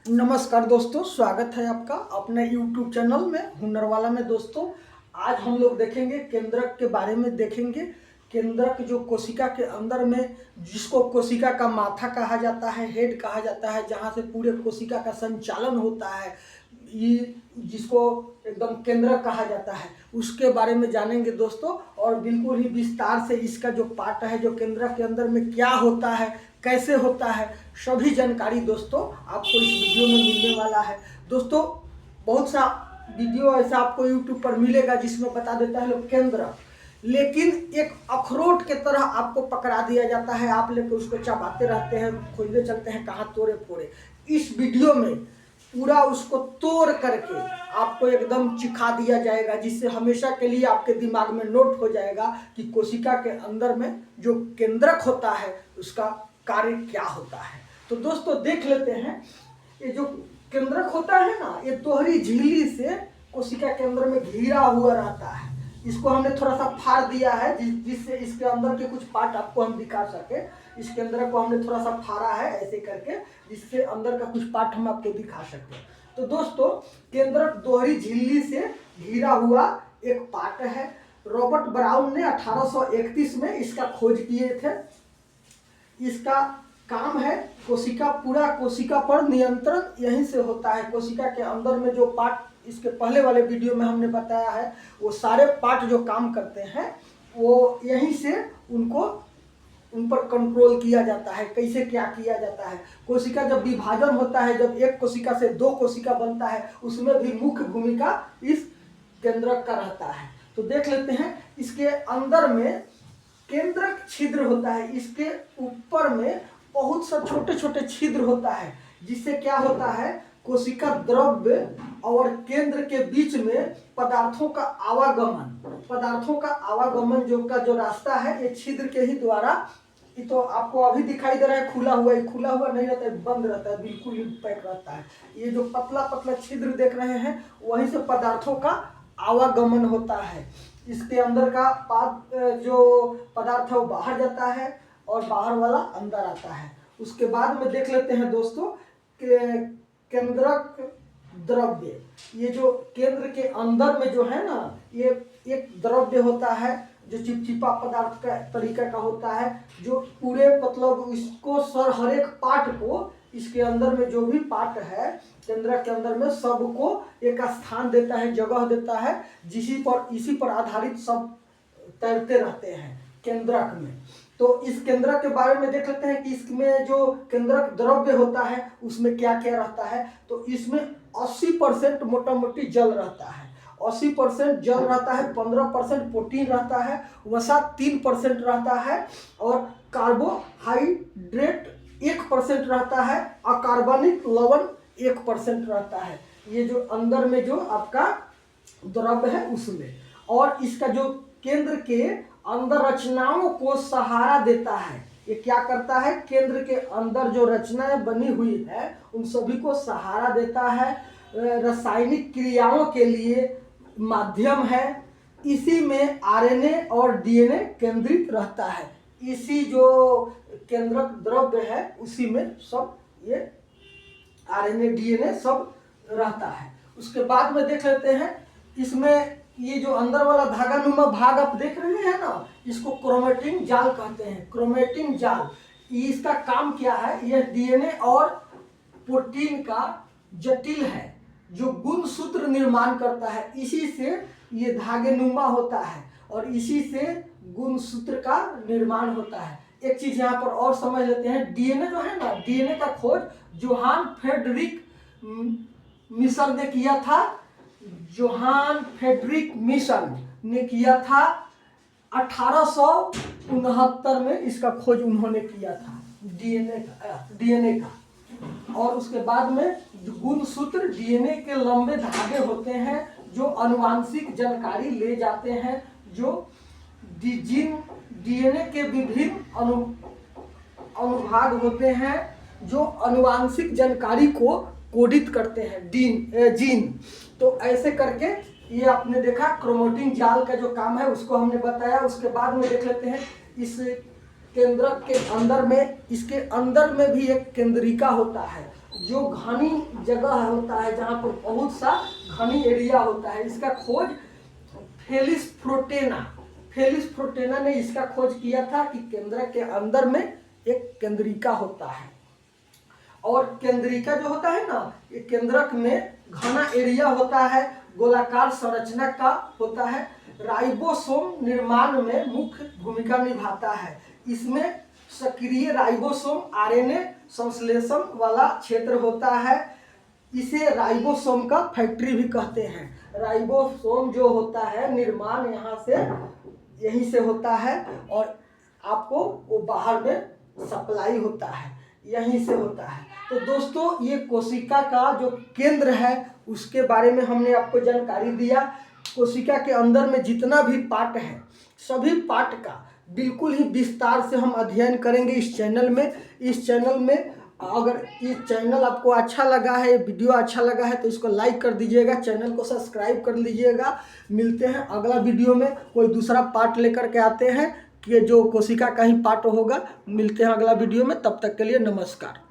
नमस्कार दोस्तों, स्वागत है आपका अपने YouTube चैनल में हुनरवाला में। दोस्तों, आज हम लोग देखेंगे केंद्रक के बारे में। देखेंगे केंद्रक जो कोशिका के अंदर में, जिसको कोशिका का माथा कहा जाता है, हेड कहा जाता है, जहाँ से पूरे कोशिका का संचालन होता है, ये जिसको एकदम केंद्रक कहा जाता है, उसके बारे में जानेंगे दोस्तों। और बिल्कुल ही विस्तार से इसका जो पार्ट है, जो केंद्रक के अंदर में क्या होता है, कैसे होता है, सभी जानकारी दोस्तों आपको इस वीडियो में मिलने वाला है। दोस्तों, बहुत सा वीडियो ऐसा आपको यूट्यूब पर मिलेगा जिसमें बता देता है लोग केंद्रक, लेकिन एक अखरोट के तरह आपको पकड़ा दिया जाता है। आप लेकर उसको चबाते रहते हैं, खोजने चलते हैं कहाँ तोड़े फोड़े। इस वीडियो में पूरा उसको तोड़ करके आपको एकदम चिखा दिया जाएगा, जिससे हमेशा के लिए आपके दिमाग में नोट हो जाएगा कि कोशिका के अंदर में जो केंद्रक होता है उसका कार्य क्या होता है। तो दोस्तों देख लेते हैं, ये जो केंद्रक होता है ना, ये दोहरी झिल्ली से कोशिका के अंदर में घिरा हुआ रहता है। इसको हमने थोड़ा सा फाड़ दिया है जिससे इसके अंदर के कुछ पार्ट आपको हम दिखा सके। इस केंद्रक को हमने थोड़ा सा फाड़ा है ऐसे करके, जिससे अंदर का कुछ पार्ट हम आपको दिखा सकते हैं। तो दोस्तों, केंद्रक दोहरी झिल्ली से घिरा हुआ एक पार्ट है। रॉबर्ट ब्राउन ने 1831 में इसका खोज किए थे। इसका काम है पूरा कोशिका पर नियंत्रण यहीं से होता है। कोशिका के अंदर में जो पार्ट इसके पहले वाले वीडियो में हमने बताया है, वो सारे पार्ट जो काम करते हैं वो यहीं से उन पर कंट्रोल किया जाता है। कैसे क्या किया जाता है, कोशिका जब विभाजन होता है, जब एक कोशिका से दो कोशिका बनता है, उसमें भी मुख्य भूमिका इस केंद्रक का रहता है। तो देख लेते हैं, इसके अंदर में केंद्रक छिद्र होता है। इसके ऊपर में बहुत सा छोटे छोटे छिद्र होता है, जिससे क्या होता है, कोशिका द्रव्य और केंद्र के बीच में पदार्थों का आवागमन जो रास्ता है, ये छिद्र के ही द्वारा। ये तो आपको अभी दिखाई दे रहा है खुला हुआ नहीं रहता है, बंद रहता है, बिल्कुल ही पैक रहता है। ये जो पतला पतला छिद्र देख रहे हैं, वहीं से पदार्थों का आवागमन होता है। इसके अंदर का जो पदार्थ है वो बाहर जाता है और बाहर वाला अंदर आता है। उसके बाद में देख लेते हैं दोस्तों केंद्रक द्रव्य। ये जो केंद्र के अंदर में जो है ना, ये एक द्रव्य होता है जो चिपचिपा पदार्थ का तरीका का होता है, जो पूरे मतलब इसको हर एक पार्ट को, इसके अंदर में जो भी पार्ट है केंद्रक के अंदर में, सबको एक स्थान देता है, जगह देता है, इसी पर आधारित सब तैरते रहते हैं केंद्रक में। तो इस केंद्रक के बारे में देख लेते हैं कि इसमें जो केंद्रक द्रव्य होता है उसमें क्या क्या रहता है। तो इसमें 80% मोटा मोटी जल रहता है, 80% जल रहता है, 15% प्रोटीन रहता है, वसा 3% रहता है, और कार्बोहाइड्रेट 1% रहता है, अकार्बनिक लवण 1% रहता है। ये जो अंदर में जो आपका द्रव्य है उसमें, और इसका जो केंद्र के अंदर रचनाओं को सहारा देता है। ये क्या करता है, केंद्र के अंदर जो रचनाएं बनी हुई है उन सभी को सहारा देता है, रासायनिक क्रियाओं के लिए माध्यम है। इसी में आरएनए और डीएनए केंद्रित रहता है। इसी जो केंद्रक द्रव्य है उसी में सब ये आरएनए डीएनए सब रहता है। उसके बाद में देख लेते हैं, इसमें ये जो अंदर वाला धागा नुमा भाग आप देख रहे हैं ना, इसको क्रोमेटिन जाल कहते हैं। क्रोमेटिन जाल, इसका काम क्या है, यह डीएनए और प्रोटीन का जटिल है जो गुणसूत्र निर्माण करता है। इसी से ये धागे नुमा होता है और इसी से गुणसूत्र का निर्माण होता है। एक चीज यहाँ पर और समझ लेते हैं, डीएनए जो है ना, डीएनए का खोज जोहान फ्रेडरिक मिशन ने किया था। जोहान फ्रेडरिक मिशन ने किया था 1869 में, इसका खोज उन्होंने किया था डीएनए का। और उसके बाद में गुणसूत्र डीएनए के लंबे धागे होते हैं जो आनुवांशिक जानकारी ले जाते हैं, जो जिन डीएनए के विभिन्न अनुभाग होते हैं जो आनुवांशिक जानकारी को कोडित करते हैं, जीन। तो ऐसे करके ये आपने देखा, क्रोमेटिन जाल का जो काम है उसको हमने बताया। उसके बाद में देख लेते हैं, इस केंद्रक के अंदर में, इसके अंदर में भी एक केंद्रिका होता है। जो घनी जगह होता है, जहाँ पर बहुत सा घनी एरिया होता है, इसका खोज फेलिक्स फ्रोटेना ने इसका खोज किया था कि केंद्रक के अंदर में एक केंद्रिका होता है। और केंद्रिका जो होता है ना, ये केंद्रक में घना एरिया होता है, गोलाकार संरचना का होता है, राइबोसोम निर्माण में मुख्य भूमिका निभाता है। इसमें सक्रिय राइबोसोम आरएनए संश्लेषण वाला क्षेत्र होता है। इसे राइबोसोम का फैक्ट्री भी कहते हैं। राइबोसोम जो होता है निर्माण यहाँ से यहीं से होता है और आपको वो बाहर में सप्लाई होता है, यहीं से होता है। तो दोस्तों ये कोशिका का जो केंद्र है उसके बारे में हमने आपको जानकारी दिया। कोशिका के अंदर में जितना भी पार्ट है सभी पार्ट का बिल्कुल ही विस्तार से हम अध्ययन करेंगे इस चैनल में। इस चैनल में अगर ये चैनल आपको अच्छा लगा है, वीडियो अच्छा लगा है तो इसको लाइक कर दीजिएगा, चैनल को सब्सक्राइब कर लीजिएगा। मिलते हैं अगला वीडियो में, कोई दूसरा पार्ट लेकर के आते हैं कि जो कोशिका का ही पार्ट होगा। मिलते हैं अगला वीडियो में, तब तक के लिए नमस्कार।